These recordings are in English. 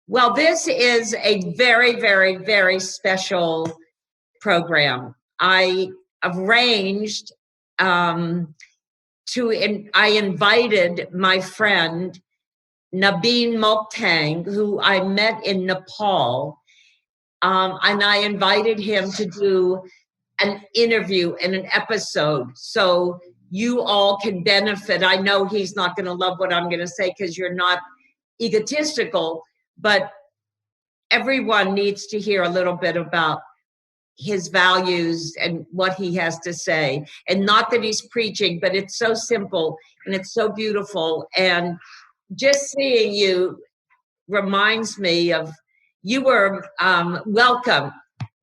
Well, this is a very, very, very special program. I arranged I invited my friend Nabin Moktan, who I met in Nepal, and I invited him to do an interview and an episode so you all can benefit. I know he's not going to love what I'm going to say because you're not egotistical, but everyone needs to hear a little bit about his values and what he has to say. And not that he's preaching, but it's so simple and it's so beautiful. And just seeing you reminds me of you were welcome,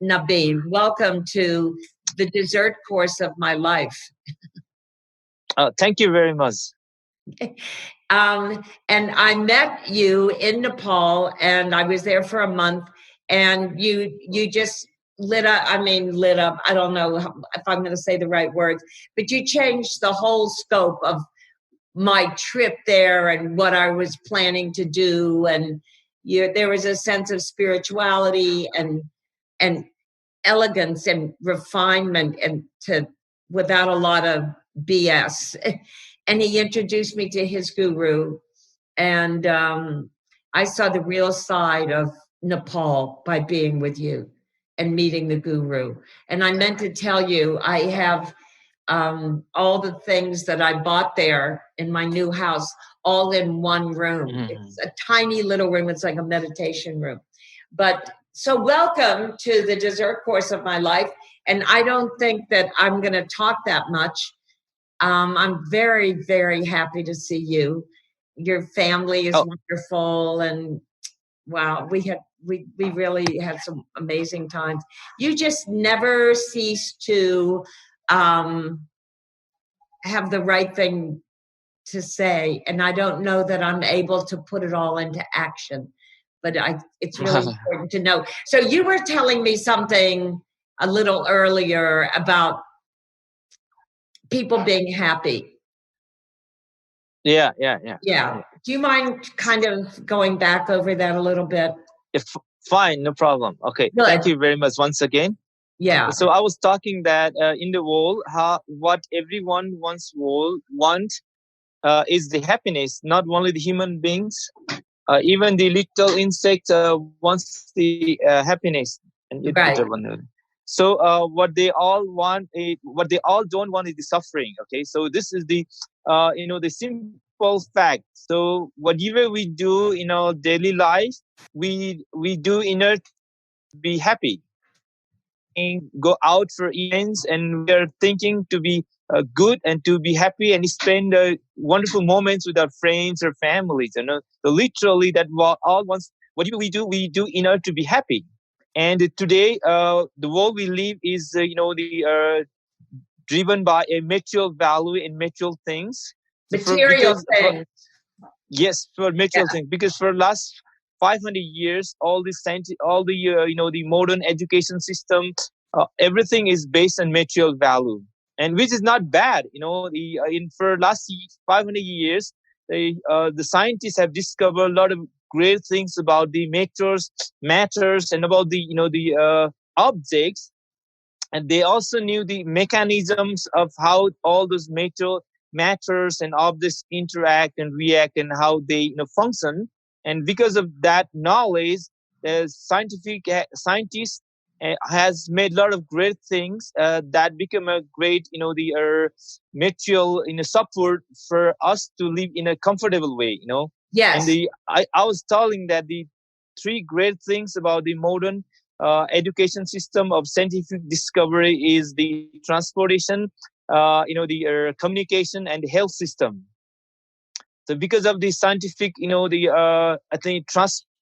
Nabin. Welcome to the dessert course of my life. Thank you very much. And I met you in Nepal, and I was there for a month, and you just lit up. I don't know if I'm going to say the right words, but you changed the whole scope of my trip there and what I was planning to do. And there was a sense of spirituality and elegance and refinement and without a lot of BS. And he introduced me to his guru. And I saw the real side of Nepal by being with you and meeting the guru. And I meant to tell you, I have all the things that I bought there in my new house, all in one room. It's a tiny little room. It's like a meditation room. But so welcome to the dessert course of my life. And I don't think that I'm going to talk that much. I'm very, very happy to see you. Your family is wonderful. And wow, we really had some amazing times. You just never cease to have the right thing to say. And I don't know that I'm able to put it all into action, but it's really important to know. So you were telling me something a little earlier about people being happy. Yeah. Do you mind kind of going back over that a little bit? Fine, no problem. Okay. Good. Thank you very much once again. Yeah. So I was talking that in the world, what everyone want is the happiness, not only the human beings, even the little insect wants the happiness. And right. So what they all want, what they all don't want is the suffering. Okay, so this is the the simple fact. So whatever we do in our daily life, we do in order to be happy. Go out for events, and we are thinking to be good and to be happy and spend wonderful moments with our friends or families. So literally that all wants whatever we do in order to be happy. And today, the world we live is driven by a material value and material things. Material things. Yes, for material things, because for last 500 years, all the the modern education system, everything is based on material value, and which is not bad. For last 500 years, the scientists have discovered a lot of great things about the matters, and about the objects, and they also knew the mechanisms of how all those matters and objects interact and react, and how they function. And because of that knowledge, the scientists has made a lot of great things that become a great material support for us to live in a comfortable way. Yes. And I was telling that the three great things about the modern education system of scientific discovery is the transportation, the communication, and the health system. So because of the scientific, I think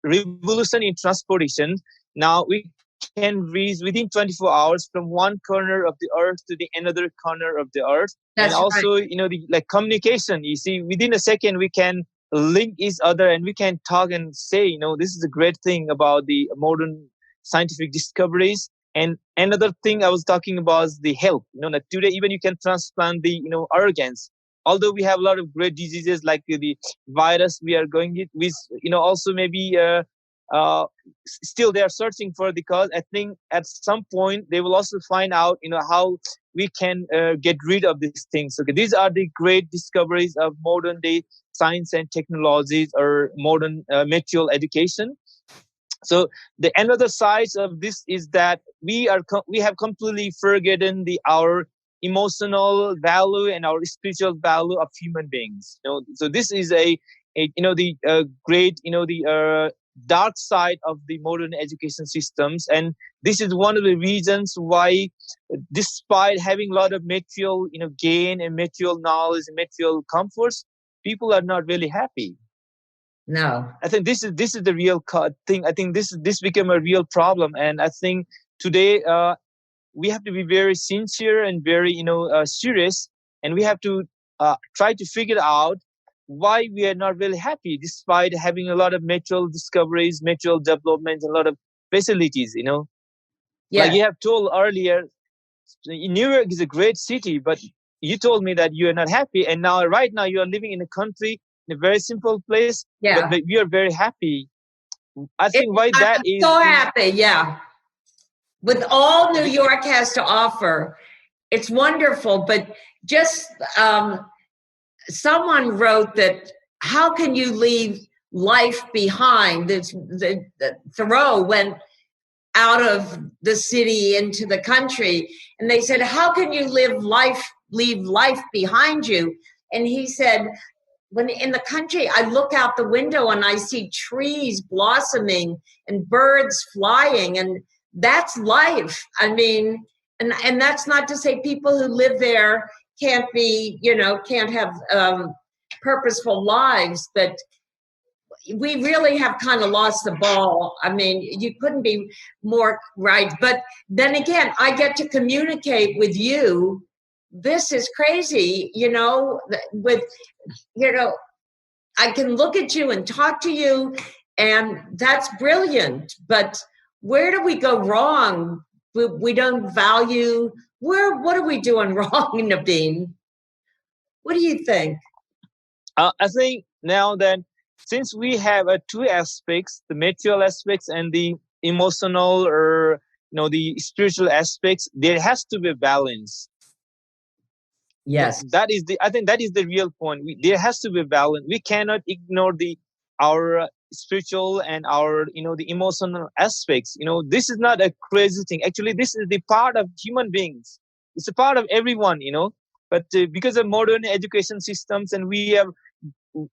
revolution in transportation, now we can reach within 24 hours from one corner of the earth to the another corner of the earth. That's and also, right. the communication, you see, within a second we can link each other and we can talk and say, this is a great thing about the modern scientific discoveries. And another thing I was talking about is the health. That today even you can transplant the organs. Although we have a lot of great diseases like the virus we are going with, also maybe uh, still they are searching for, because I think at some point they will also find out, how we can get rid of these things. Okay, these are the great discoveries of modern day science and technologies, or modern material education. So the another side of this is that we have completely forgotten our emotional value and our spiritual value of human beings. So this is the great, the dark side of the modern education systems. And this is one of the reasons why, despite having a lot of material gain and material knowledge and material comforts, people are not really happy. No. I think this is the real thing. I think this became a real problem, and I think today we have to be very sincere and very serious, and we have to try to figure out why we are not really happy, despite having a lot of material discoveries, material development, a lot of facilities. Like Yes. you have told earlier, New York is a great city, but you told me that you are not happy, and now right now you are living in a country, in a very simple place, Yeah. but you are very happy. I think why that I'm is so the happy. Yeah. With all New York has to offer, it's wonderful. But just someone wrote that, how can you leave life behind? Thoreau went out of the city into the country, and they said, how can you leave life behind you? And he said, when in the country, I look out the window and I see trees blossoming and birds flying, and that's life. I mean, and that's not to say people who live there can't be, can't have purposeful lives, but we really have kind of lost the ball. I mean, you couldn't be more right. But then again, I get to communicate with you. This is crazy, with, I can look at you and talk to you, and that's brilliant. But where do we go wrong? We don't value, what are we doing wrong, Nabin? What do you think? I think now that, since we have two aspects, the material aspects and the emotional, or the spiritual aspects, there has to be a balance. Yes. I think that is the real point. There has to be a balance. We cannot ignore our spiritual and our the emotional aspects. This is not a crazy thing. Actually, this is the part of human beings. It's a part of everyone. But because of modern education systems, and we have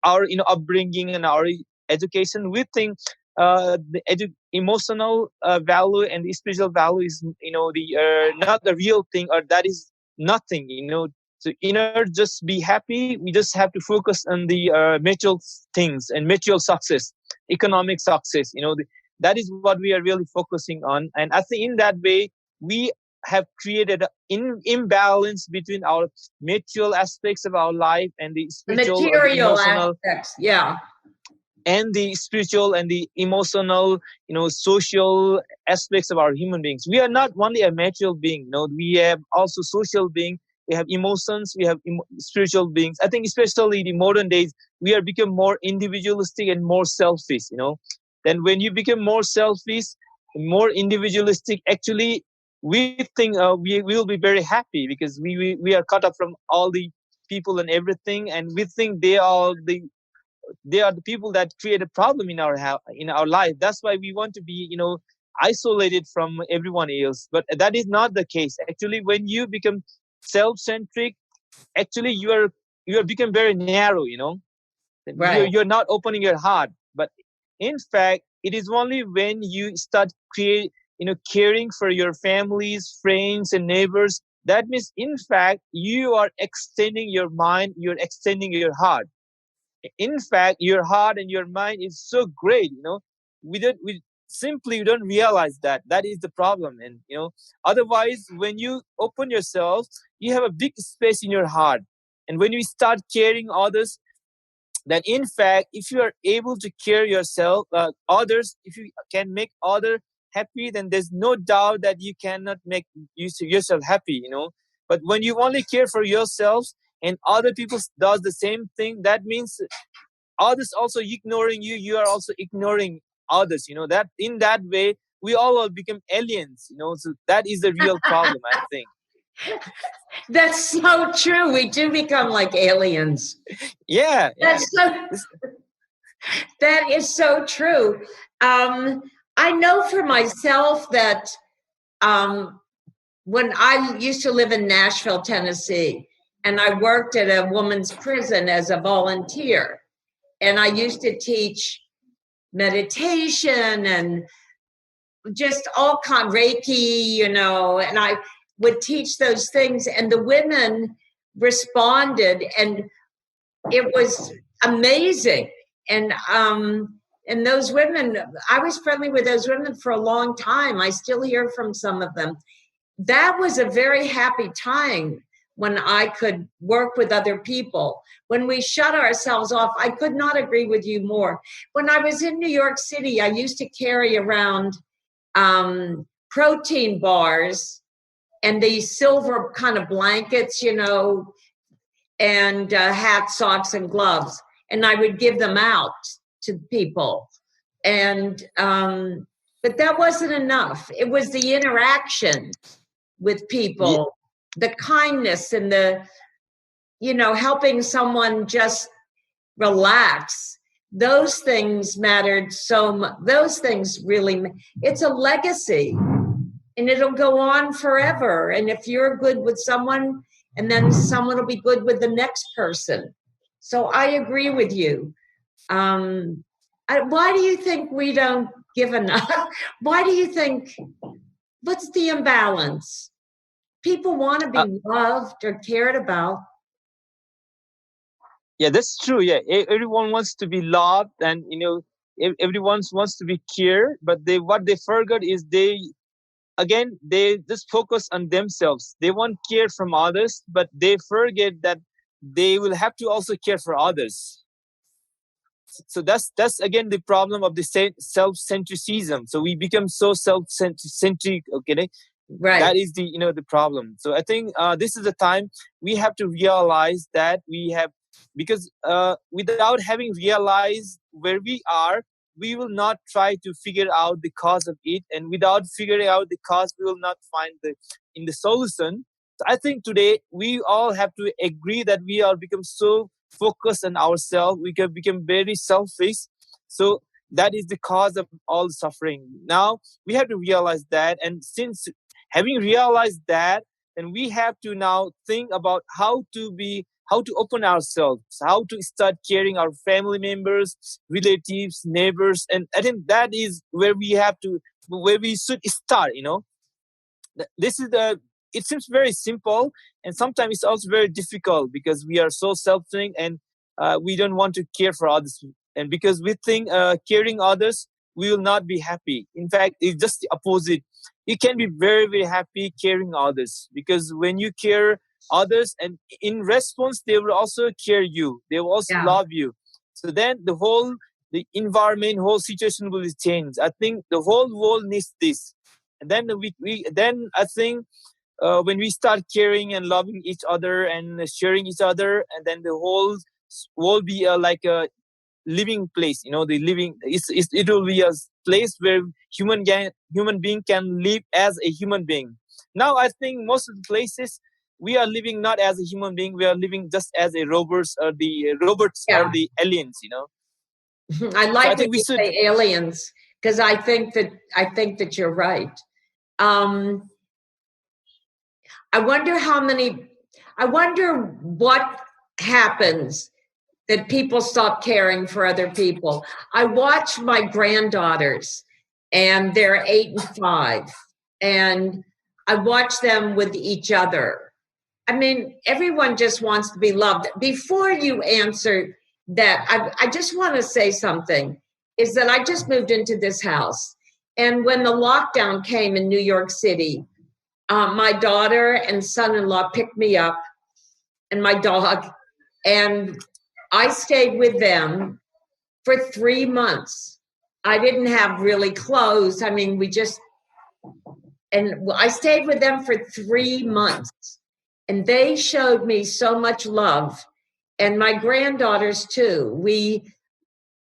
our upbringing and our education, we think the emotional value and the spiritual value is the not the real thing, or that is nothing. So in order to just be happy, we just have to focus on the material things and material success, economic success. That is what we are really focusing on. And I think in that way, we have created an imbalance between our material aspects of our life and the spiritual or the Material emotional, aspects, yeah. and the spiritual and the emotional, social aspects of our human beings. We are not only a material being, we have also social being. We have emotions, we have spiritual beings. I think especially in the modern days, we are become more individualistic and more selfish. Then when you become more selfish, more individualistic, actually we think we will be very happy, because we are cut off from all the people and everything, and we think they are the people that create a problem in our life. That's why we want to be isolated from everyone else. But that is not the case. Actually, when you become self-centric, actually you are become very narrow. Right. You're not opening your heart. But in fact, it is only when you start caring for your families, friends, and neighbors. That means, in fact, you are extending your mind, you're extending your heart. In fact, your heart and your mind is so great. We don't realize that is the problem. And otherwise, when you open yourself, you have a big space in your heart. And when you start caring others, then in fact, if you are able to care yourself, others, if you can make other happy, then there's no doubt that you cannot make yourself happy. But when you only care for yourself, and other people does the same thing, that means others also ignoring you, you are also ignoring others, that in that way we all will become aliens, so that is the real problem, I think. That's so true. We do become like aliens. Yeah. That is so true. I know for myself that when I used to live in Nashville, Tennessee, and I worked at a woman's prison as a volunteer, and I used to teach meditation and just all kind Reiki, and I would teach those things, and the women responded, and it was amazing. And those women, I was friendly with those women for a long time. I still hear from some of them. That was a very happy time when I could work with other people. When we shut ourselves off, I could not agree with you more. When I was in New York City, I used to carry around protein bars and these silver kind of blankets, and hats, socks, and gloves. And I would give them out to people. And, but that wasn't enough. It was the interaction with people, the kindness and the, helping someone just relax. Those things mattered so much. Those things really, it's a legacy and it'll go on forever. And if you're good with someone, and then someone will be good with the next person. So I agree with you. Why do you think we don't give enough? Why do you think, what's the imbalance? People want to be loved or cared about. Yeah, that's true. Yeah, everyone wants to be loved, and everyone wants to be cared. But what they forgot is they just focus on themselves. They want care from others, but they forget that they will have to also care for others. So that's again the problem of the self-centricism. So we become so self-centric. Okay, right. That is the problem. So I think this is the time we have to realize that we have, because without having realized where we are, we will not try to figure out the cause of it, and without figuring out the cause, we will not find the solution. So I think today we all have to agree that we are become so focused on ourselves. We can become very selfish. So that is the cause of all suffering. Now we have to realize that, and since having realized that, then we have to now think about how to open ourselves, how to start caring our family members, relatives, neighbors, and I think that is where we should start. This is it seems very simple, and sometimes it's also very difficult because we are so self-centered, and we don't want to care for others, and because we think caring others, we will not be happy. In fact, it's just the opposite. You can be very, very happy caring others, because when you care others, and in response they will also care you, they will also love you. So then the environment, whole situation will change. I think the whole world needs this. And then then I think when we start caring and loving each other and sharing each other, and then the whole world be like a living place. It will be a place where human being can live as a human being. Now I think most of the places we are living not as a human being, we are living just as a robots or the aliens. I like when you say aliens, because I think that you're right. I wonder what happens that people stop caring for other people. I watch my granddaughters, and they're 8 and 5, and I watch them with each other. I mean, everyone just wants to be loved. Before you answer that, I just want to say something, is that I just moved into this house. And when the lockdown came in New York City, my daughter and son-in-law picked me up, and my dog, and I stayed with them for 3 months. I didn't have really clothes. I mean, and I stayed with them for 3 months, and they showed me so much love, and my granddaughters too.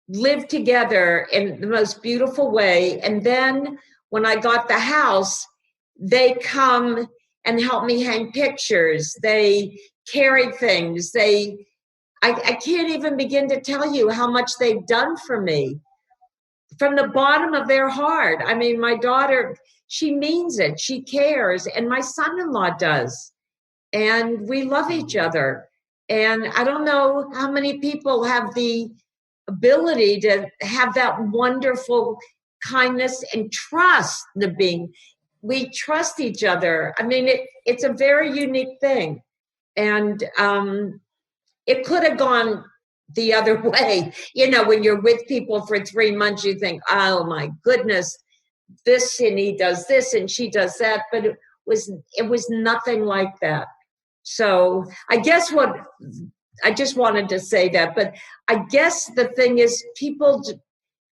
lived together in the most beautiful way. And then when I got the house, they come and help me hang pictures. They carry things. I can't even begin to tell you how much they've done for me from the bottom of their heart. I mean, my daughter, she means it. She cares. And my son-in-law does. And we love each other. And I don't know how many people have the ability to have that wonderful kindness and trust, Nabin. We trust each other. I mean, it's a very unique thing. And it could have gone the other way. You know, when you're with people for 3 months, you think, oh my goodness, this and he does this and she does that. But it was nothing like that. So I guess what I just wanted to say that, but I guess the thing is, people,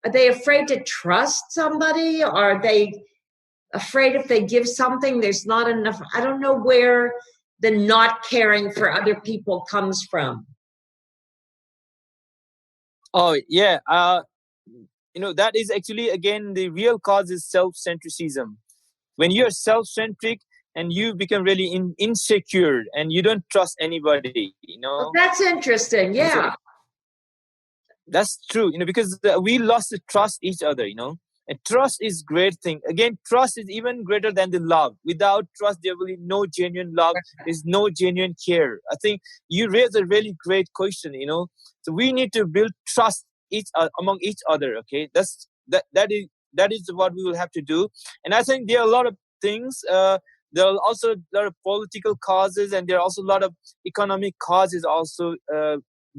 are they afraid to trust somebody? Are they afraid if they give something, there's not enough? I don't know where the not caring for other people comes from. Oh yeah, that is actually, again, the real cause is self-centricism. When you're self-centric and you become really insecure and you don't trust anybody. Well, that's interesting. So Yeah. that's true, because we lost the trust each other. And trust is great thing. Again, trust is even greater than the love. Without trust, there will be no genuine love. There's no genuine care. I think you raise a really great question. So we need to build trust among each other. Okay, that is what we will have to do. And I think there are a lot of things. There are also a lot of political causes, and there are also a lot of economic causes also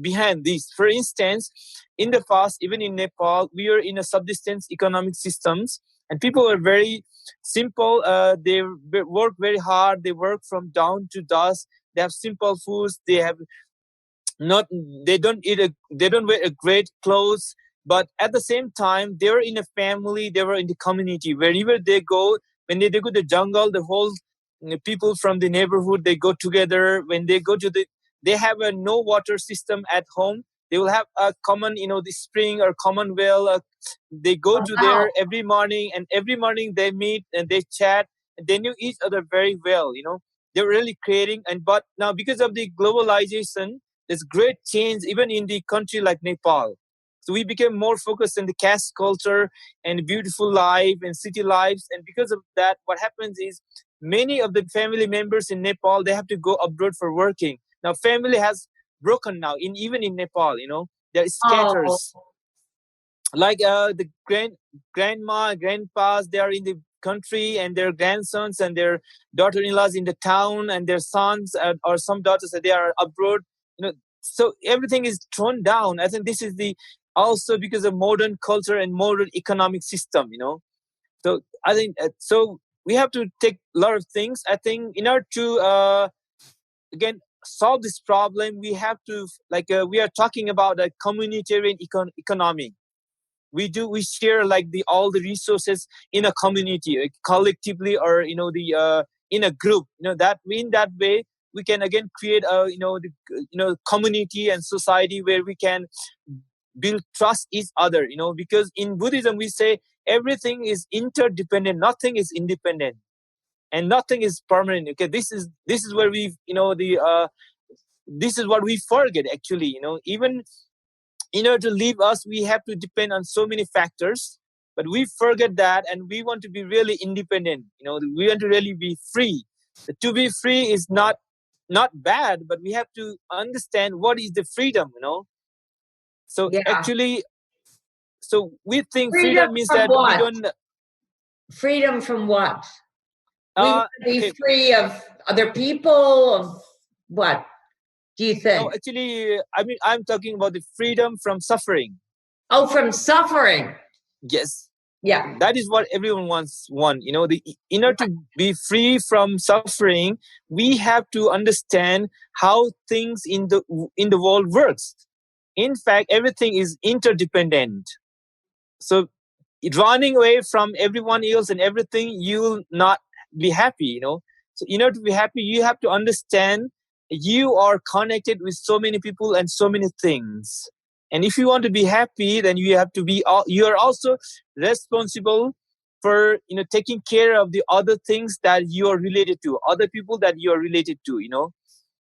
behind this. For instance, in the past, even in Nepal, we are in a subsistence economic systems, and people are very simple. They work very hard. They work from dawn to dusk. They have simple foods. Not they don't wear a great clothes, but at the same time, they were in a family. They were in the community. Wherever they go, when they go to the jungle, the whole people from the neighborhood, they go together. When they go to they have a no water system at home. They will have a common, the spring or common well. They go to Wow. there every morning, and every morning they meet and they chat, and they knew each other very well. They're really creating. But now, because of the globalization, there's great change even in the country like Nepal. So we became more focused on the caste culture and beautiful life and city lives. And because of that, what happens is many of the family members in Nepal, they have to go abroad for working. Now family has broken now, even in Nepal. There are Oh, scatters. Like the grandma, grandpas, they are in the country, and their grandsons and their daughter-in-laws in the town, and their sons or some daughters, they are abroad. So everything is thrown down. I think this is the also because of modern culture and modern economic system. So I think so we have to take a lot of things. I think in order to again solve this problem, we have to, like, we are talking about a communitarian economy. We share like the all the resources in a community, collectively, or the in a group. That in that way we can again create a community and society where we can build trust each other. Because in Buddhism we say everything is interdependent, nothing is independent, and nothing is permanent. Okay, this is where we the this is what we forget actually. Even in order to live us, we have to depend on so many factors, but we forget that, and we want to be really independent. We want to really be free. To be free is not bad, but we have to understand what is the freedom. So yeah. actually, so we think Freedom freedom means from that we what? don't Freedom from what? We want to be okay. free of other people, of what do you No, think? actually, I mean, I'm talking about the freedom from suffering. Oh, from suffering. Yes, Yeah. that is what everyone wants. In order to be free from suffering, we have to understand how things in the world works. In fact, everything is interdependent. So running away from everyone else and everything, you will not be happy. So in order to be happy, you have to understand you are connected with so many people and so many things. And if you want to be happy, then you have to be you are also responsible for taking care of the other things that you are related to, other people that you are related to.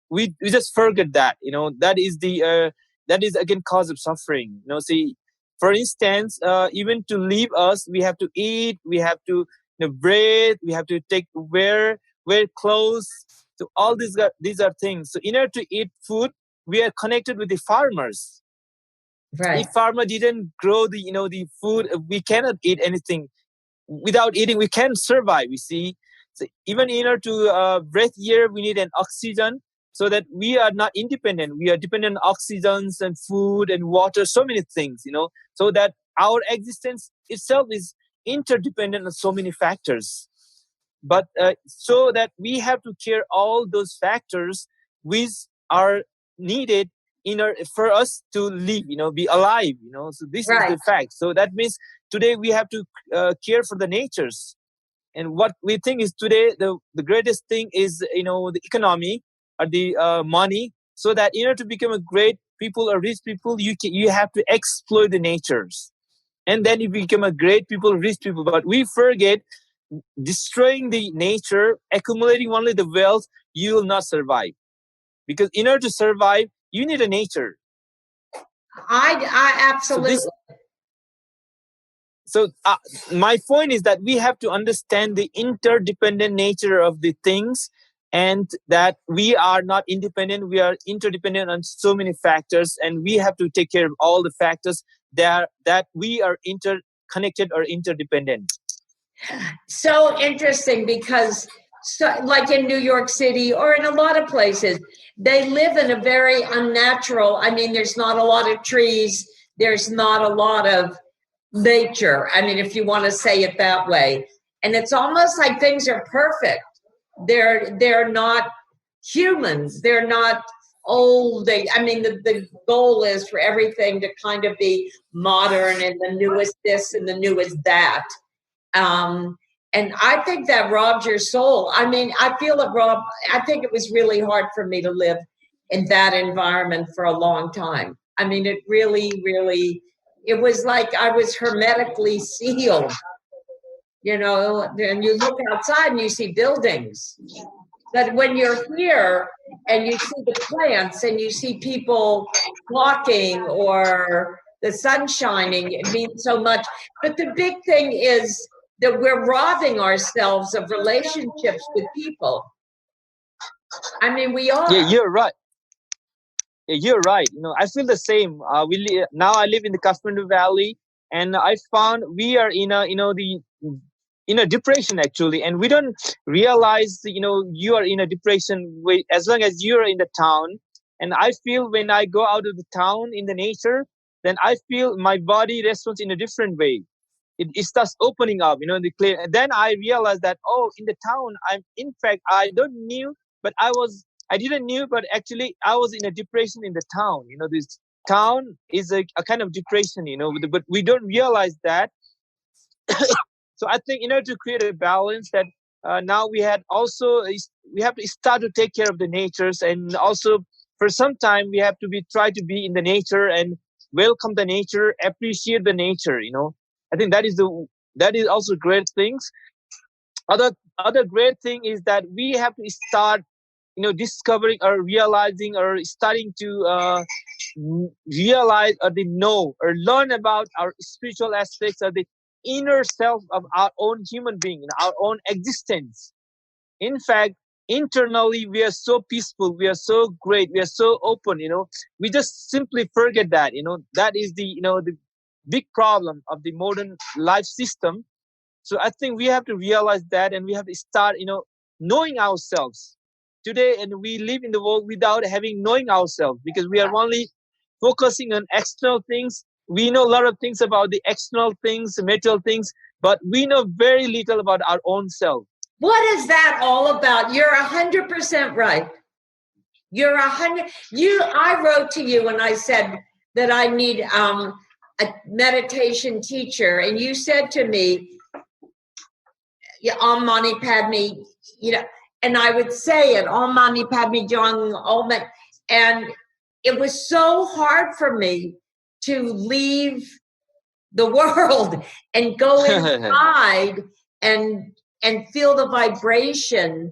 We just forget that. That is again cause of suffering. See, for instance, even to live us, we have to eat, we have to breathe, we have to wear clothes. So all these are things. So in order to eat food, we are connected with the farmers. Right. If farmer didn't grow the food, we cannot eat anything. Without eating, we can't survive. You see, so even in order to breathe here, we need an oxygen. So that we are not independent, we are dependent on oxygens and food and water, so many things. So that our existence itself is interdependent on so many factors. But so that we have to care all those factors which are needed for us to live, be alive. So this is Right. the fact. So that means today we have to care for the natures. And what we think is today the greatest thing is the economy or the money. So that in order to become a great people or rich people, you have to exploit the natures, and then you become a great people, rich people. But we forget, destroying the nature, accumulating only the wealth, you will not survive. Because in order to survive, you need a nature. I absolutely. So my point is that we have to understand the interdependent nature of the things, and that we are not independent, we are interdependent on so many factors, and we have to take care of all the factors that we are interconnected or interdependent. So interesting, because like in New York City or in a lot of places, they live in a very unnatural, I mean, there's not a lot of trees, there's not a lot of nature, I mean, if you want to say it that way. And it's almost like things are perfect. They're not humans, they're not old. I mean, the goal is for everything to kind of be modern and the newest this and the newest that. um, and I think that robs your soul. I mean, I think it was really hard for me to live in that environment for a long time. I mean, it really, really, it was like I was hermetically sealed, and you look outside and you see buildings. But when you're here and you see the plants and you see people walking or the sun shining, it means so much. But the big thing is that we're robbing ourselves of relationships with people. I mean, we are. Yeah, you're right. You're right. I feel the same. Now I live in the Kathmandu Valley, and I found we are in a depression actually, and we don't realize you are in a depression as long as you are in the town. And I feel when I go out of the town in the nature, then I feel my body responds in a different way. It starts opening up, the clear. And then I realized that, oh, in the town, in fact, I don't knew, but I didn't knew, but actually I was in a depression in the town. This town is a kind of depression, but we don't realize that. So I think in order to create a balance, that now we have to start to take care of the natures, and also for some time we have to try to be in the nature and welcome the nature, appreciate the nature. I think that is also great things. Other great thing is that we have to start discovering or realizing or starting to realize or know or learn about our spiritual aspects or the inner self of our own human being, our own existence. In fact, internally we are so peaceful, we are so great, we are so open. We just simply forget that. That is the big problem of the modern life system. So I think we have to realize that, and we have to start knowing ourselves today. And we live in the world without having knowing ourselves, because we are only focusing on external things. We know a lot of things about the external things, material things, but we know very little about our own self. What is that all about? You're 100% right. You're 100. I wrote to you and I said that I need a meditation teacher, and you said to me, "Yeah, Om Mani Padme," and I would say it, Om Mani Padme Jung Om, and it was so hard for me to leave the world and go inside and feel the vibration.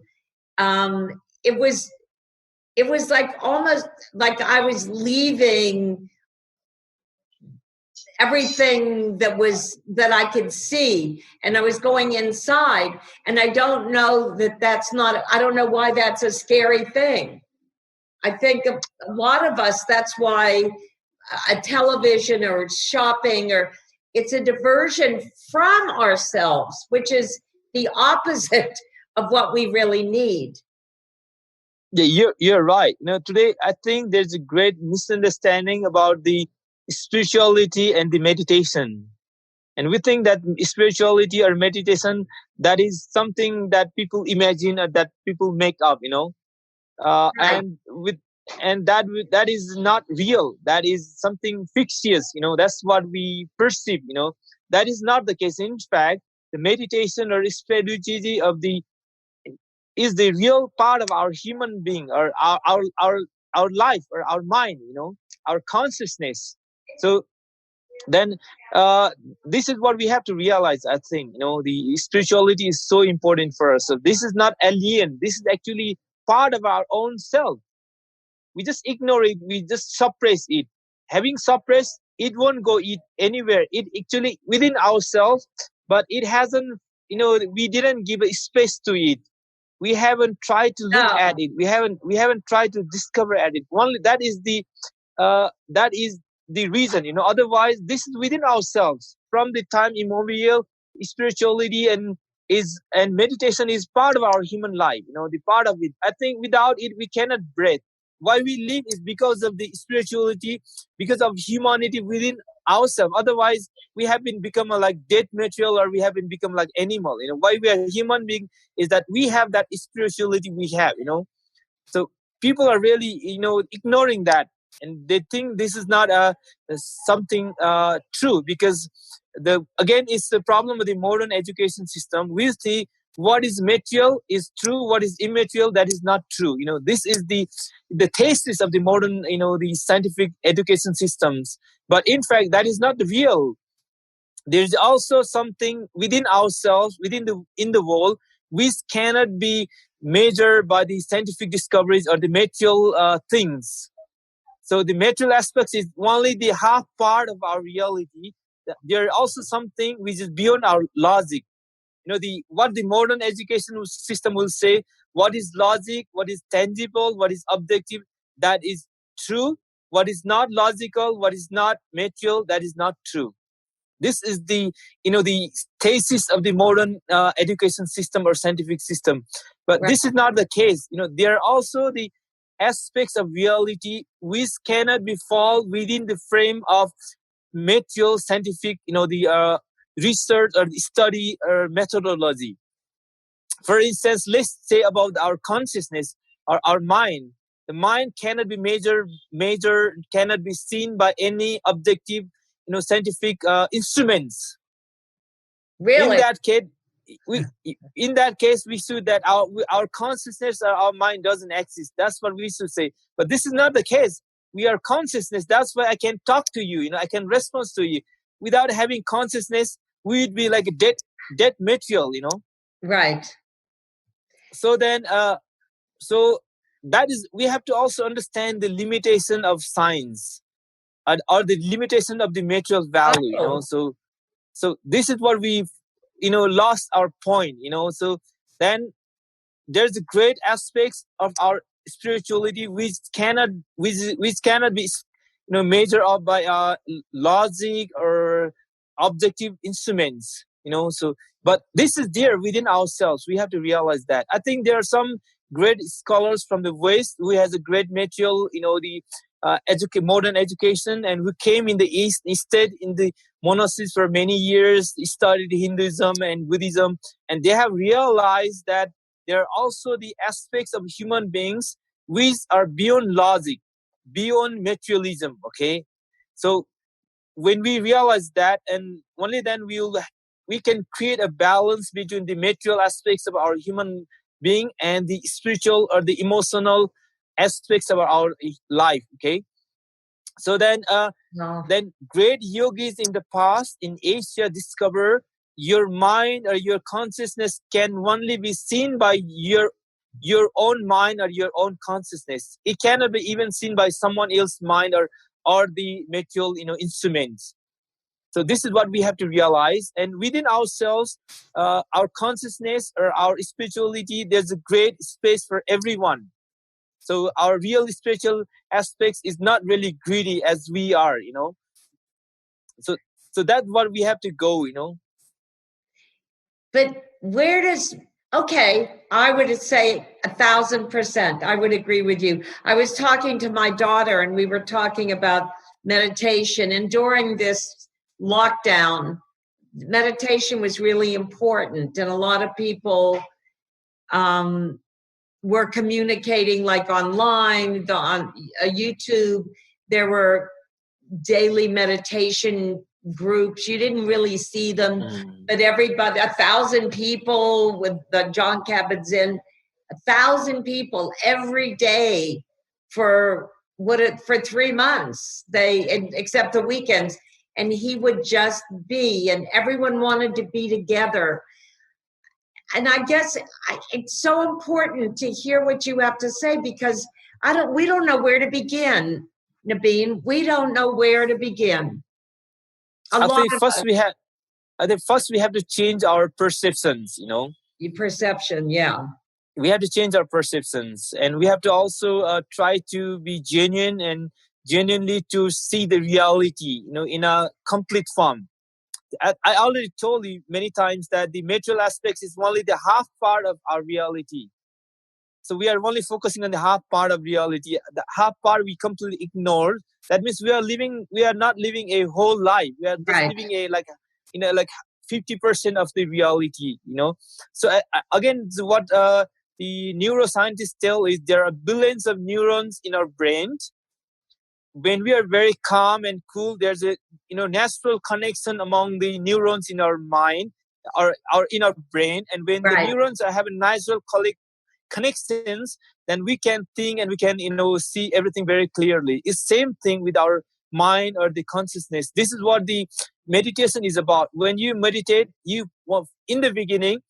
It was like almost like I was leaving everything that I could see, and I was going inside, and I don't know that's not, I don't know why that's a scary thing. I think a lot of us, that's why a television or shopping, or it's a diversion from ourselves, which is the opposite of what we really need. Yeah, you're right. Today I think there's a great misunderstanding about the spirituality and the meditation. And we think that spirituality or meditation, that is something that people imagine or that people make up. Right. And that is not real. That is something fictitious. That's what we perceive. That is not the case. In fact, the meditation or spirituality is the real part of our human being, or our life, or our mind. Our consciousness. So then, uh, this is what we have to realize. I think the spirituality is so important for us. So this is not alien. This is actually part of our own self. We just ignore it. We just suppress it. Having suppressed, it won't go it anywhere. It actually within ourselves, but it hasn't. We didn't give a space to it. We haven't tried to look No. at it. We haven't tried to discover at it. Only that is the reason. Otherwise, this is within ourselves from the time immemorial. Spirituality and meditation is part of our human life. The part of it. I think without it we cannot breathe. Why we live is because of the spirituality, because of humanity within ourselves. Otherwise, we have been become a like dead material, or we have been become like animal. Why we are human being is that we have that spirituality we have. So people are really ignoring that, and they think this is not something true, because the again it's the problem with the modern education system. We see what is material is true, what is immaterial, that is not true. This is the thesis of the modern the scientific education systems. But in fact, that is not the real. There's also something within ourselves, within the in the world, which cannot be measured by the scientific discoveries or the material things. So the material aspects is only the half part of our reality. There are also something which is beyond our logic. The what the modern education system will say, what is logic, what is tangible, what is objective, that is true. What is not logical, what is not material, that is not true. This is the thesis of the modern education system or scientific system. But Right. this is not the case. There are also the aspects of reality which cannot be fall within the frame of material scientific the research or the study or methodology. For instance, let's say about our consciousness or our mind. The mind cannot be measured, cannot be seen by any objective scientific instruments. In Really? that case, we in that case we should that our consciousness or our mind doesn't exist. That's what we should say. But this is not the case. We are consciousness. That's why I can talk to you. I can respond to you. Without having consciousness, we'd be like a dead material. Right. So then, so that is, we have to also understand the limitation of science, or the limitation of the material value. Oh. So this is what we've lost our point. So then there's the great aspects of our spirituality which cannot be measured up by logic or objective instruments. So but this is there within ourselves. We have to realize that. I think there are some great scholars from the West who has a great material, the modern education, and who came in the East, stayed in the monasteries for many years, studied Hinduism and Buddhism, and they have realized that there are also the aspects of human beings which are beyond logic, beyond materialism. Okay, so when we realize that, and only then we can create a balance between the material aspects of our human being and the spiritual or the emotional aspects of our life. Okay, So then No. then great yogis in the past in Asia discover your mind or your consciousness can only be seen by your own mind or your own consciousness. It cannot be even seen by someone else's mind or the material instruments. So this is what we have to realize. And within ourselves, our consciousness or our spirituality, there's a great space for everyone. So our real spiritual aspects is not really greedy as we are. So that's what we have to go. But where does, okay, I would say 1,000%. I would agree with you. I was talking to my daughter and we were talking about meditation. And during this lockdown, meditation was really important. And a lot of people were communicating like online, on YouTube. There were daily meditation groups. You didn't really see them, but everybody, 1,000 people with the John Kabat-Zinn, 1,000 people every day for 3 months. Except the weekends, and he would just be, and everyone wanted to be together. And I guess it's so important to hear what you have to say, because we don't know where to begin, Nabin. We don't know where to begin. I think first we have to change our perceptions. Your perception, yeah. We have to change our perceptions, and we have to also try to be genuine and genuinely to see the reality, in a complete form. I already told you many times that the material aspects is only the half part of our reality. So we are only focusing on the half part of reality. The half part we completely ignore. That means we are not living a whole life. We are just living like 50% of the reality. So again, what the neuroscientists tell is there are billions of neurons in our brain. When we are very calm and cool, there's a natural connection among the neurons in our mind or in our brain. And when the neurons have a natural connections, then we can think and we can see everything very clearly. It's same thing with our mind or the consciousness. This is what the meditation is about. When you meditate, in the beginning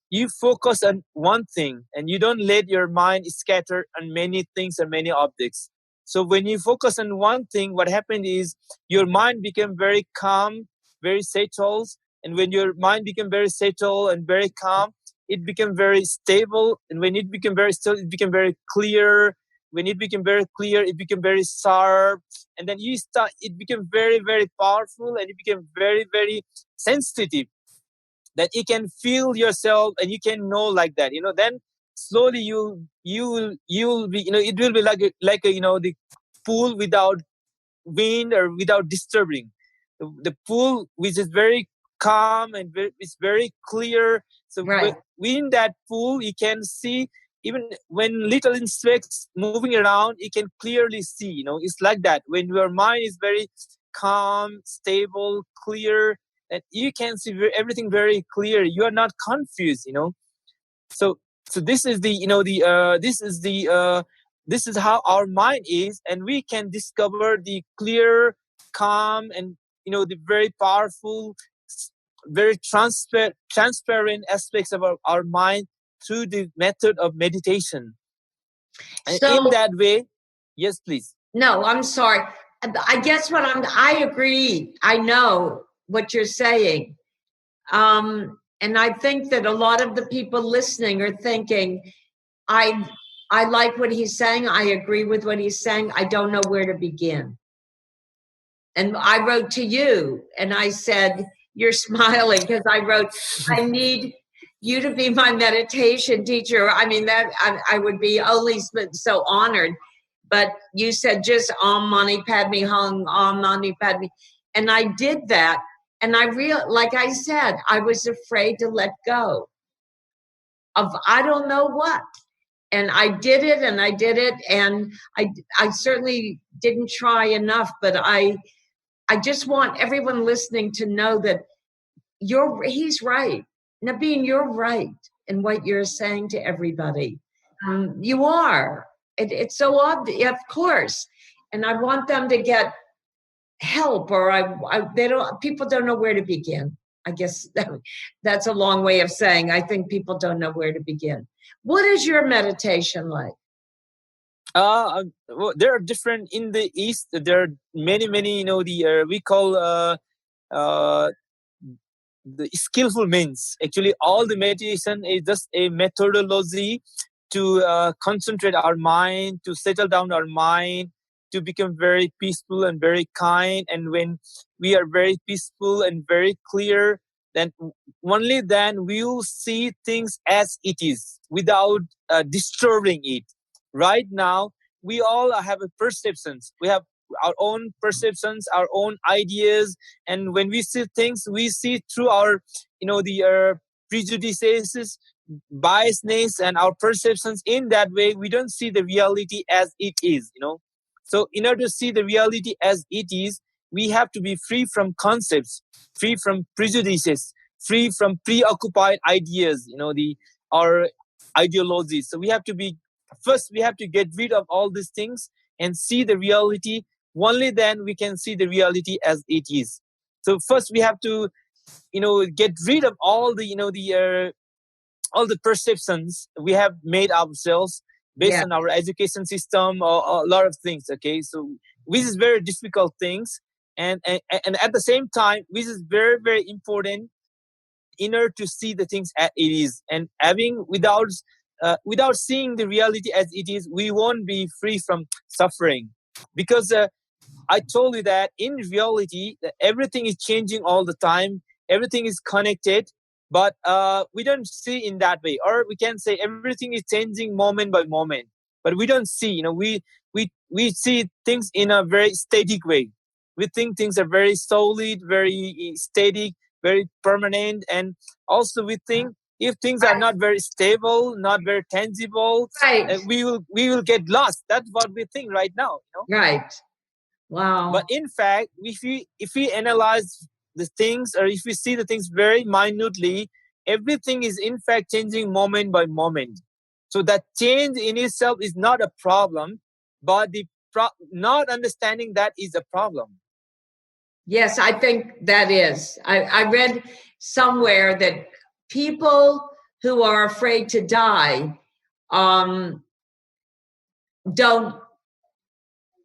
you focus on one thing and you don't let your mind scatter on many things and many objects. So when you focus on one thing, what happened is your mind became very calm, very settled. And when your mind became very settled and very calm, it became very stable. And when it became very stable, it became very clear. When it became very clear, it became very sharp. And then it became very, very powerful, and it became very, very sensitive. That you can feel yourself and you can know like that. Then slowly you'll be, it will be like the pool without wind or without disturbing. The pool which is very calm and it's very clear. So within that pool you can see, even when little insects moving around, you can clearly see. It's like that. When your mind is very calm, stable, clear, and you can see everything very clear. You are not confused. So this is this is how our mind is, and we can discover the clear, calm, and the very powerful, very transparent aspects of our mind through the method of meditation. And in that way, yes, please. No, I'm sorry. I guess I agree. I know what you're saying. And I think that a lot of the people listening are thinking, I like what he's saying. I agree with what he's saying. I don't know where to begin. And I wrote to you and I said, you're smiling because I wrote, I need you to be my meditation teacher. I mean, that I would be only so honored. But you said just Om Mani Padme Hum, Om Mani Padme. And I did that. And like I said, I was afraid to let go of I don't know what. And I did it and I did it. And I certainly didn't try enough, but I just want everyone listening to know that he's right. Nabin, you're right in what you're saying to everybody. You are. It's so obvious, of course. And I want them to get help, or they don't, people don't know where to begin. I guess that's a long way of saying I think people don't know where to begin. What is your meditation like? Well, there are different in the East. There are many. The we call uh, the skillful means. Actually, all the meditation is just a methodology to concentrate our mind, to settle down our mind, to become very peaceful and very kind. And when we are very peaceful and very clear, then only then we will see things as it is without disturbing it. Right now, we all have a perceptions. We have our own perceptions, our own ideas, and when we see things, we see through our the prejudices, biasness, and our perceptions. In that way, we don't see the reality as it is. So in order to see the reality as it is, we have to be free from concepts, free from prejudices, free from preoccupied ideas, the our ideologies. So we have to be first, we have to get rid of all these things and see the reality. Only then we can see the reality as it is. So first we have to get rid of all the all the perceptions we have made ourselves based Yeah, on our education system, or a lot of things. Okay, so which is very difficult things, and at the same time, which is very important, in order to see the things as it is, and having without seeing the reality as it is, we won't be free from suffering, because I told you that in reality, that everything is changing all the time. Everything is connected, but we don't see in that way. Or we can say everything is changing moment by moment, but we don't see. We see things in a very static way. We think things are very solid, very static, very permanent, and also we think if things are not very stable, not very tangible, right, we will get lost. That's what we think right now. right. But Wow. in fact, if we analyze the things, or if we see the things very minutely, everything is in fact changing moment by moment. So that change in itself is not a problem, but the not understanding that is a problem. Yes, I think that is. I read somewhere that people who are afraid to die um, don't,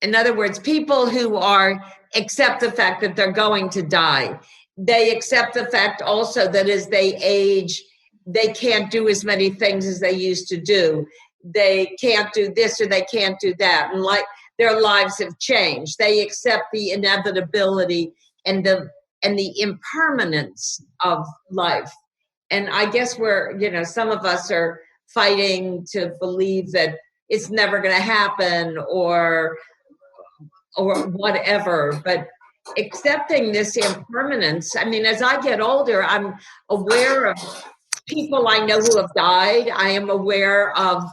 in other words, people who are accept the fact that they're going to die, they accept the fact also that as they age, they can't do as many things as they used to do. They can't do this or they can't do that. And like their lives have changed. They accept the inevitability and the impermanence of life. And I guess some of us are fighting to believe that it's never going to happen, or whatever, but accepting this impermanence. I mean, as I get older, I'm aware of people I know who have died. I am aware of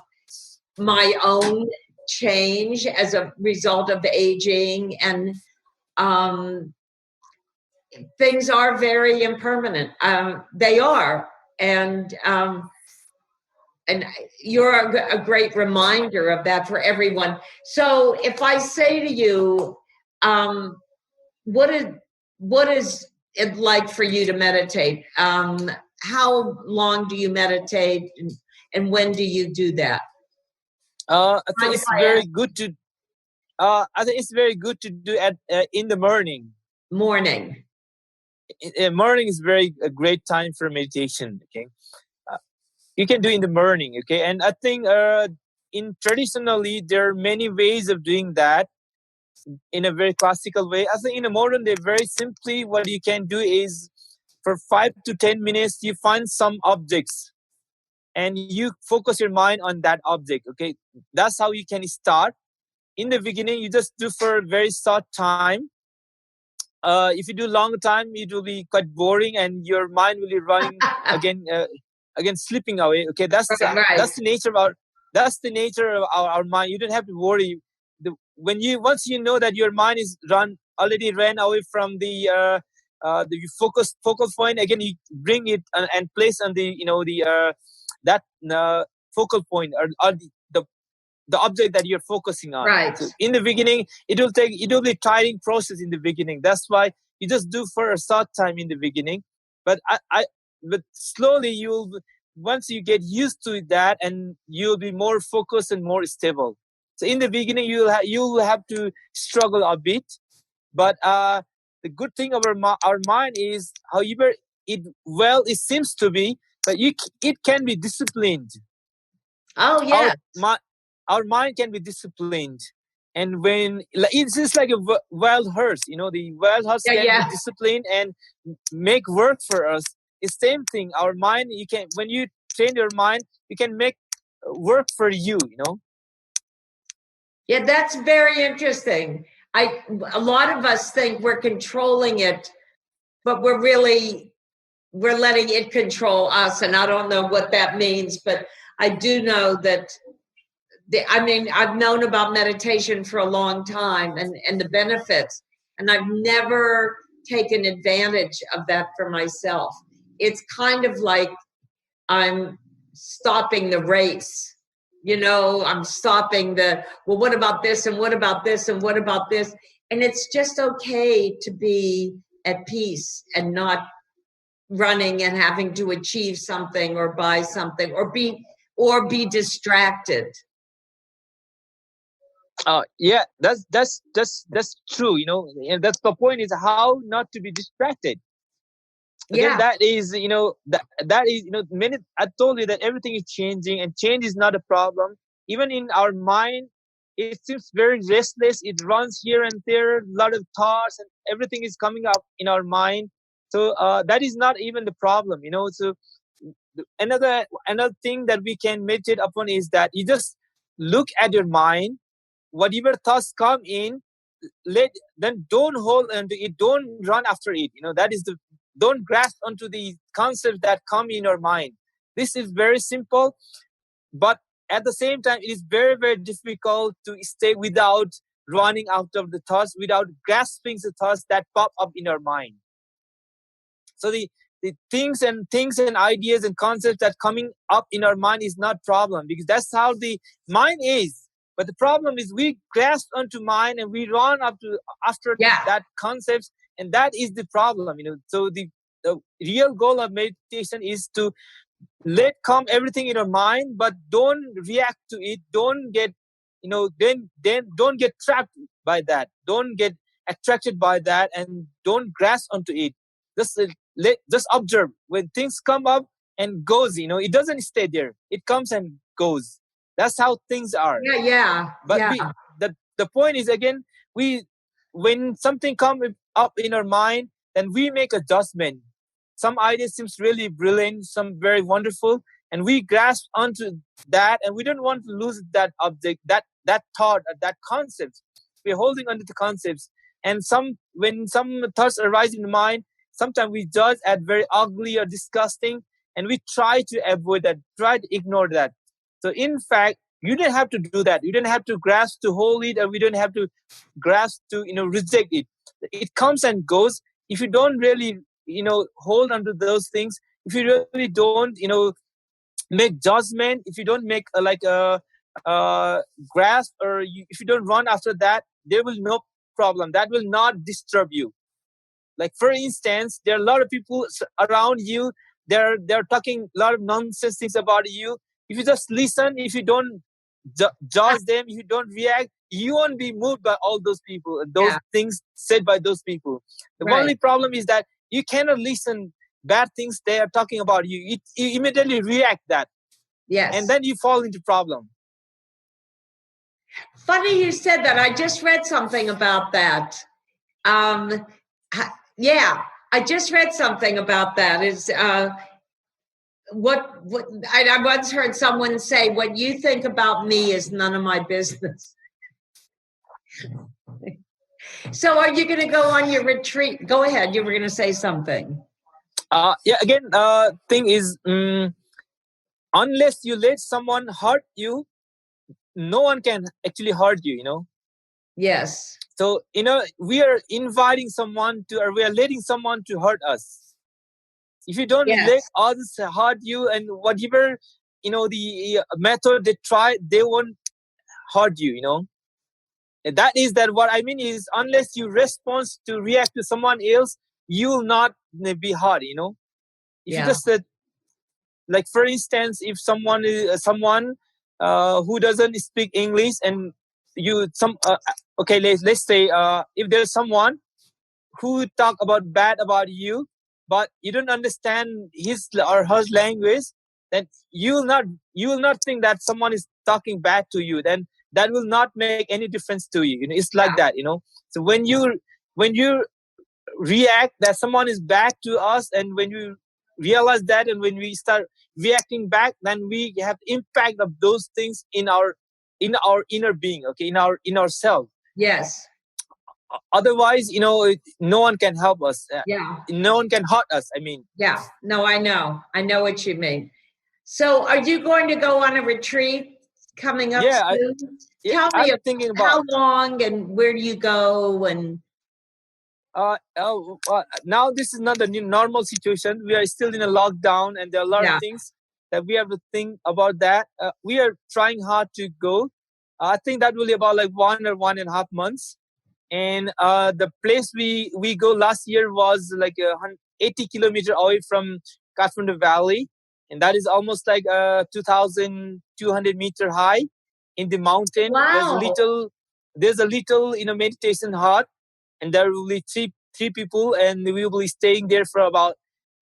my own change as a result of aging, and um, things are very impermanent. They are, and you're a great reminder of that for everyone. So, if I say to you, um, what is what is it like for you to meditate? How long do you meditate, and when do you do that? I think Mind if it's I very ask? good to. I think it's very good to do at in the morning. Morning. Morning is very a great time for meditation. Okay, uh, you can do in the morning. Okay, and I think in traditionally there are many ways of doing that in a very classical way. I think in a modern day, very simply, what you can do is for 5 to 10 minutes, you find some objects and you focus your mind on that object. Okay, that's how you can start. In the beginning, you just do for a very short time. If you do long time, it will be quite boring, and your mind will be running again, again slipping away. Okay, Right. that's the nature of our mind. You don't have to worry. When you once you know that your mind is already ran away from the focal point, again you bring it and place on the that focal point, or the object that you're focusing on. Right. So in the beginning, it will be a tiring process in the beginning. That's why you just do for a short time in the beginning. But but slowly once you get used to that, and you'll be more focused and more stable. So in the beginning, you'll have to struggle a bit. But the good thing of our mind is, however it seems to be, but it can be disciplined. Oh yeah. Our mind can be disciplined, and when it's just like a wild horse, the wild horse can be disciplined and make work for us. It's same thing. Our mind, when you train your mind, you can make work for you. Yeah, that's very interesting. A lot of us think we're controlling it, but we're letting it control us, and I don't know what that means, but I do know that I've known about meditation for a long time, and the benefits, and I've never taken advantage of that for myself. It's kind of like I'm stopping the race. I'm stopping what about this, and what about this, and what about this? And it's just okay to be at peace and not running and having to achieve something or buy something or be distracted. Yeah, that's true. And that's the point, is how not to be distracted. Again, that is many. I told you that everything is changing, and change is not a problem. Even in our mind, it seems very restless. It runs here and there, a lot of thoughts, and everything is coming up in our mind. So that is not even the problem. So another thing that we can meditate upon is that you just look at your mind. Whatever thoughts come in, then don't hold onto it, don't run after it. That is don't grasp onto the concepts that come in your mind. This is very simple, but at the same time, it is very, very difficult to stay without running out of the thoughts, without grasping the thoughts that pop up in our mind. So the things and ideas and concepts that coming up in our mind is not problem, because that's how the mind is. But the problem is we grasp onto mind and we run after that concepts, and that is the problem. So the real goal of meditation is to let come everything in your mind, but don't react to it. Don't get, then don't get trapped by that. Don't get attracted by that, and don't grasp onto it. Just observe when things come up and goes. It doesn't stay there. It comes and goes. That's how things are. But the point is, again, when something comes up in our mind, then we make a judgment. Some idea seems really brilliant, some very wonderful, and we grasp onto that, and we don't want to lose that object, that thought, that concept. We're holding onto the concepts, and when some thoughts arise in the mind, sometimes we judge as very ugly or disgusting, and we try to avoid that, try to ignore that. So in fact, you don't have to do that. You don't have to grasp to hold it, or we don't have to grasp to reject it. It comes and goes. If you don't really hold onto those things, if you really don't make judgment, if you don't make grasp, or if you don't run after that, there will no problem. That will not disturb you. Like, for instance, there are a lot of people around you. They're talking a lot of nonsense things about you. If you just listen, if you don't judge them, if you don't react, you won't be moved by all those people and those things said by those people. The only problem is that you cannot listen bad things they are talking about you. You immediately react that. Yes. And then you fall into problem. Funny you said that. I just read something about that. I just read something about that. Is what I once heard someone say, "What you think about me is none of my business." So are you going to go on your retreat? Go ahead. You were going to say something. Again, thing is, unless you let someone hurt you, no one can actually hurt you. Yes. So, we are inviting someone to, or we are letting someone to hurt us. If you don't let others hurt you, and whatever, the method they try, they won't hurt you, you know. And that is that what I mean is, unless you respond to react to someone else, you will not be hurt, you know. If you Yeah. just like for instance, if someone is someone who doesn't speak English, and you some okay, let's say if there's someone who talk about bad about you, but you don't understand his or her language, then you will not think that someone is talking bad to you. Then that will not make any difference to you. You know, it's like that. You know, so when you react that someone is bad to us, and when you realize that, and when we start reacting back, then we have impact of those things in our inner being, okay, in ourselves. Yes. Otherwise, you know, no one can help us. Yeah. No one can hurt us, I mean. Yeah. No, I know what you mean. So are you going to go on a retreat coming up Yeah, soon? Tell me I'm thinking how about long and where do you go? And now this is not the new normal situation. We are still in a lockdown, and there are a lot of yeah. things that we have to think about. That we are trying hard to go. I think that will be about like 1 or 1.5 months. And the place we go last year was like 80 kilometers away from Kathmandu Valley, and that is almost like 2,200 meter high in the mountain. Wow. There's a little, you know, meditation hut, and there will be three people, and we will be staying there for about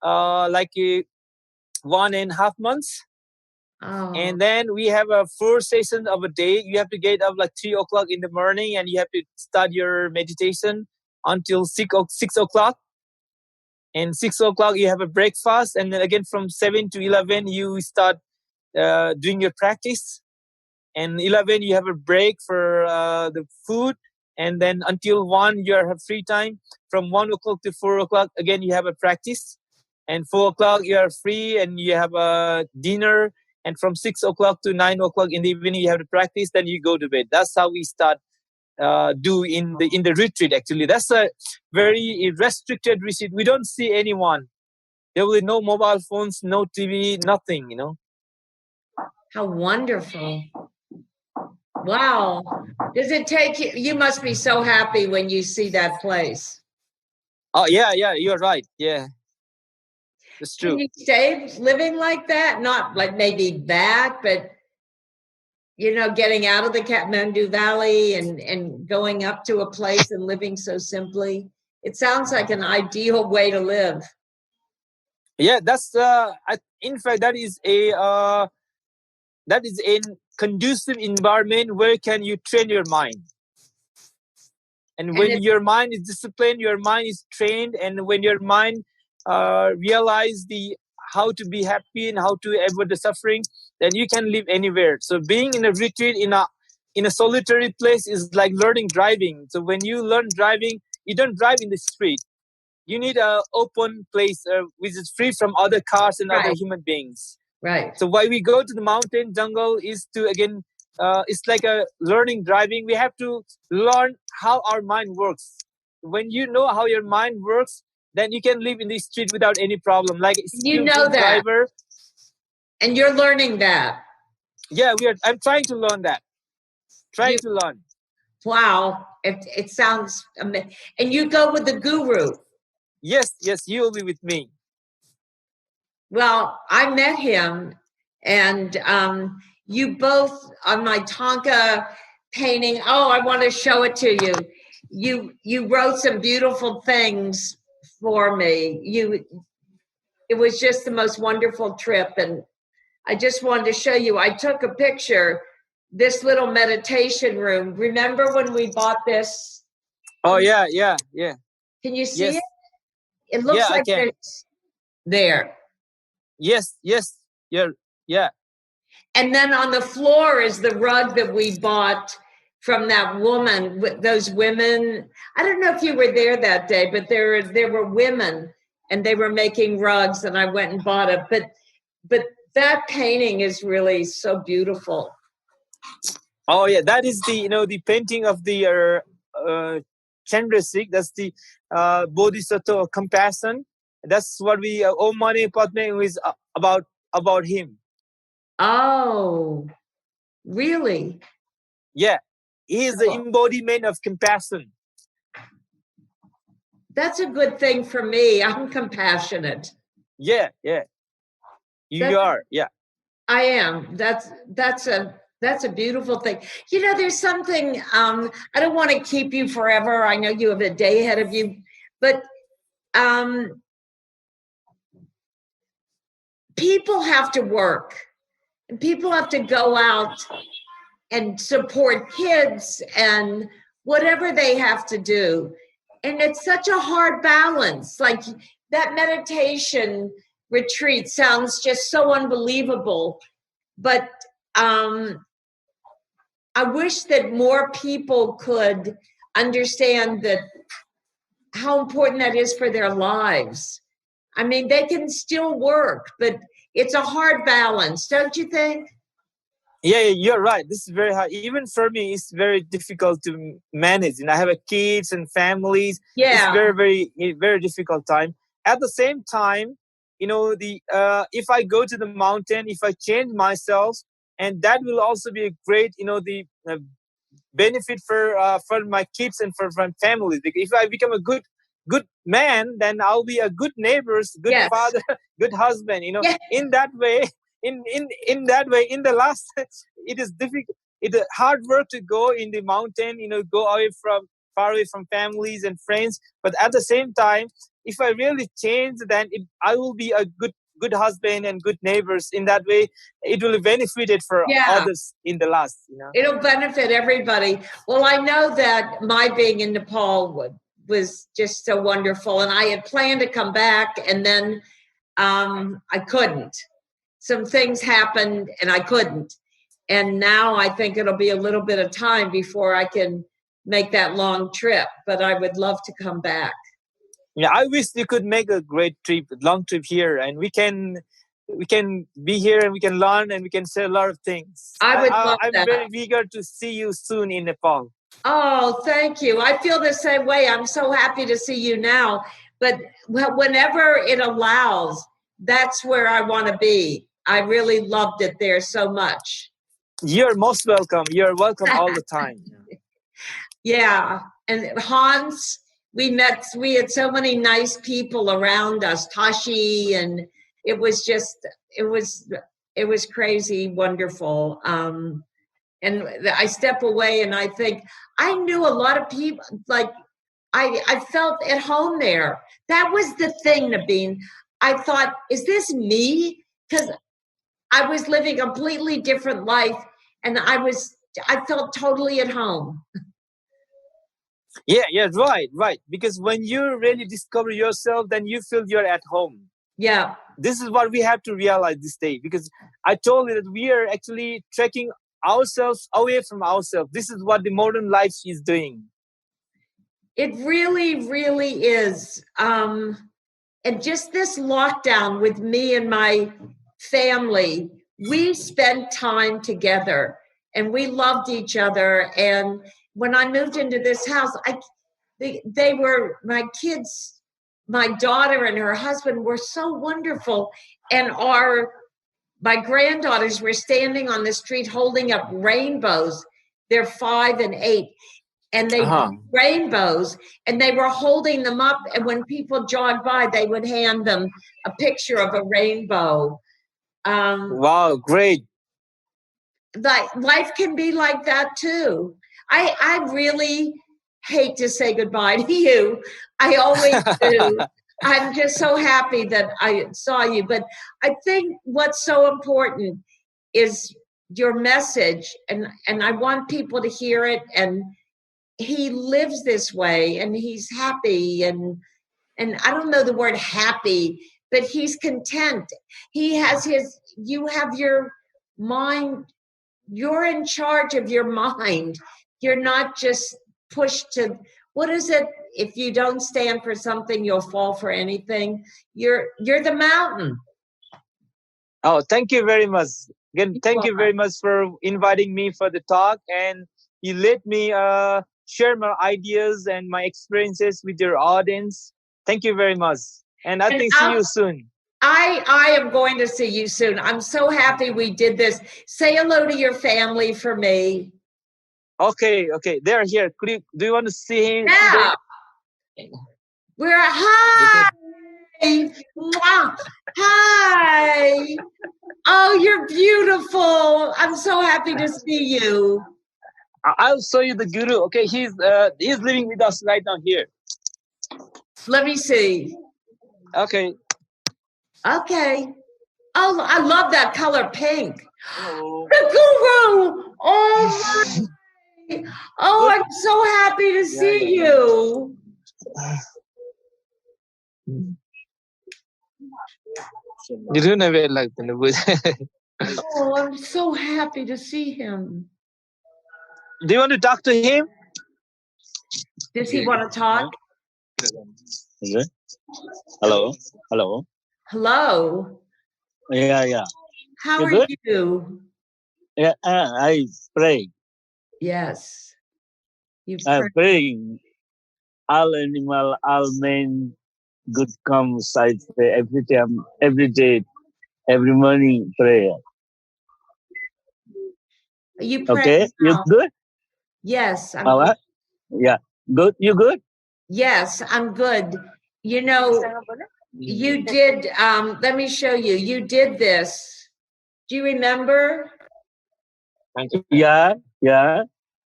1.5 months. Oh. And then we have a 4 sessions of a day. You have to get up like 3 o'clock in the morning, and you have to start your meditation until 6 o'clock. And 6 o'clock you have a breakfast, and then again from 7 to 11 you start doing your practice. And 11 you have a break for the food, and then until 1 you have free time. From 1 o'clock to 4 o'clock again you have a practice, and 4 o'clock you are free and you have a dinner. And from 6 o'clock to 9 o'clock in the evening you have to practice, then you go to bed. That's how we start do in the retreat. Actually, that's a very restricted retreat. We don't see anyone. There will be no mobile phones, no TV, nothing, you know. How wonderful. Wow. Does it take you? You must be so happy when you see that place. Oh yeah, you're right. Yeah, that's Can true. you stay living like that? Not like maybe that, but getting out of the Kathmandu Valley and going up to a place and living so simply. It sounds like an ideal way to live. Yeah, that's in fact that is a conducive environment where can you train your mind. And And when it, your mind is disciplined, your mind is trained, and when your mind realize the how to be happy and how to avoid the suffering, then you can live anywhere. So being in a retreat in a solitary place is like learning driving. So when you learn driving, you don't drive in the street. You need a open place which is free from other cars and other right, human beings. right. So why we go to the mountain jungle is to again, it's like a learning driving. We have to learn how our mind works. When you know how your mind works, then you can live in the street without any problem. Like a You skillful know that, driver. and you're learning that. Yeah, I'm trying to learn that. You Trying to learn. Wow, it sounds amazing. And you go with the guru. Yes, you will be with me. Well, I met him, and you both on my Tonka painting. Oh, I want to show it to you. You wrote some beautiful things for me. It was just the most wonderful trip, and I just wanted to show you. I took a picture. This little meditation room. Remember when we bought this? Oh yeah. Can you see Yes. it? It Yeah, looks I like can. this there. Yes. Yeah. And then on the floor is the rug that we bought from that woman. Those women. I don't know if you were there that day, but there were women, and they were making rugs, and I went and bought it. But that painting is really so beautiful. Oh yeah, that is the painting of the Chandrasik. That's the Bodhisattva of compassion. That's what we Om Mani Padme is about him. Oh, really? Yeah, he is the So embodiment of compassion. that's a good thing for me. I'm compassionate. Yeah, yeah, you That's are. Yeah. I am. That's a beautiful thing. You know, there's something. I don't want to keep you forever. I know you have a day ahead of you, but um, people have to work. People have to go out and support kids and whatever they have to do. And it's such a hard balance. Like that meditation retreat sounds just so unbelievable. But um, I wish that more people could understand that how important that is for their lives. I mean, they can still work, but it's a hard balance, don't you think? Yeah, yeah, you're right. This is very hard. Even for me, it's very difficult to manage. And I have a kids and families. It's Yeah. very difficult time. At the same time, the if I go to the mountain, if I change myself, and that will also be a great, the benefit for my kids and for my family. Because if I become a good man, then I'll be a good neighbors, good Yes. father, good husband. Yeah. In that way, in that way, in the last, it is difficult. It's hard work to go in the mountain. Go away from far away from families and friends. But at the same time, if I really change, then I will be a good husband and good neighbors. In that way, it will benefit it for Yeah. others in the last. It'll benefit everybody. Well, I know that my being in Nepal was just so wonderful. And I had planned to come back and then I couldn't. Some things happened and I couldn't. And now I think it'll be a little bit of time before I can make that long trip, but I would love to come back. Yeah, I wish we could make a great trip, long trip here, and we can be here and we can learn and we can say a lot of things. I would love I'm that. very eager to see you soon in Nepal. Oh, thank you. I feel the same way. I'm so happy to see you now. But whenever it allows, that's where I want to be. I really loved it there so much. You're most welcome. You're welcome all the time. Yeah. And Hans, we had so many nice people around us, Tashi, and it was just, it was, it was crazy, wonderful. And I step away and I think I knew a lot of people, like I felt at home there. That was the thing, Nabin. I thought, is this me? Because I was living a completely different life and I felt totally at home. Yeah, yeah, right, right. Because when you really discover yourself, then you feel you're at home. Yeah. This is what we have to realize this day. Because I told you that we are actually trekking ourselves away from ourselves. This is what the modern life is doing. It really, really is. And just this lockdown with me and my family, we spent time together and we loved each other. And when I moved into this house, they were my kids, my daughter and her husband were so wonderful. And my granddaughters were standing on the street holding up rainbows. They're 5 and 8 and they rainbows and they were holding them up, and when people jogged by they would hand them a picture of a rainbow. Wow, great. Like life can be like that too. I really hate to say goodbye to you. I always do. I'm just so happy that I saw you, but I think what's so important is your message, and I want people to hear it. And he lives this way and he's happy, and I don't know the word happy, but he's content. He has you have your mind, you're in charge of your mind. You're not just pushed to, what is it, if you don't stand for something you'll fall for anything. You're the mountain. Oh, thank you very much. Again, thank you very much for inviting me for the talk, and you let me share my ideas and my experiences with your audience. Thank you very much, and I think see you soon. I am going to see you soon. I'm so happy we did this. Say hello to your family for me. Okay, they're here. Do you want to see him? Yeah. We're hi. Mwah. Hi. Oh, you're beautiful. I'm so happy to see you. I'll show you the guru. Okay, he's living with us right now here. Let me see. Okay. Okay. Oh, I love that color pink. The guru. Oh, my. Oh, I'm so happy to see you. You don't have it like the Oh, I'm so happy to see him. Do you want to talk to him? Does he want to talk? Hello. Hello. Hello. Yeah. How You are good? you? Yeah, I pray. Yes. You I pray. praying. All animal, all men, good come side every time, every day, every morning prayer. You pray Okay, you now? good? Yes, I'm All good. right. Yeah, good. You good? Yes, I'm good. You know, you did, let me show you. You did this. Do you remember? Yeah.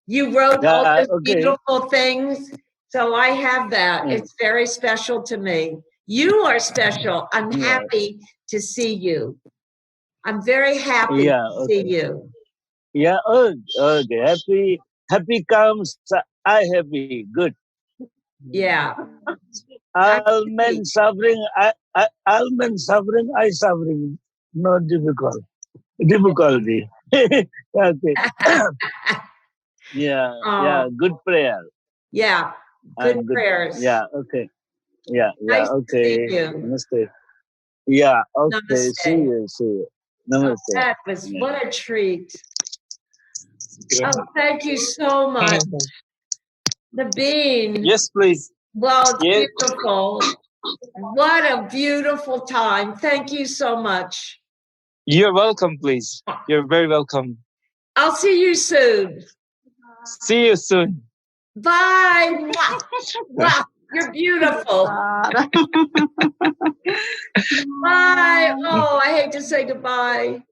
You wrote all Yeah. those Okay. beautiful things. So I have that. It's very special to me. You are special. I'm happy to see you. I'm very happy to see you. Yeah. Okay. Happy comes. I happy. Good. Yeah. All men suffering. All men suffering. I suffering. No difficulty. Okay. Yeah. Good prayer. Yeah. Good Good. prayers. Yeah. Okay. Yeah. Nice to see Okay. you. Namaste. Yeah. Okay. See Namaste. you. Oh, Namaste. that was what a treat. Oh, thank you so much. Nabin. Yes, please. Well, it's Yes. beautiful. What a beautiful time. Thank you so much. You're welcome, please. You're very welcome. I'll see you soon. See you soon. Bye. Mwah. Mwah. You're beautiful. Bye. Oh, I hate to say goodbye.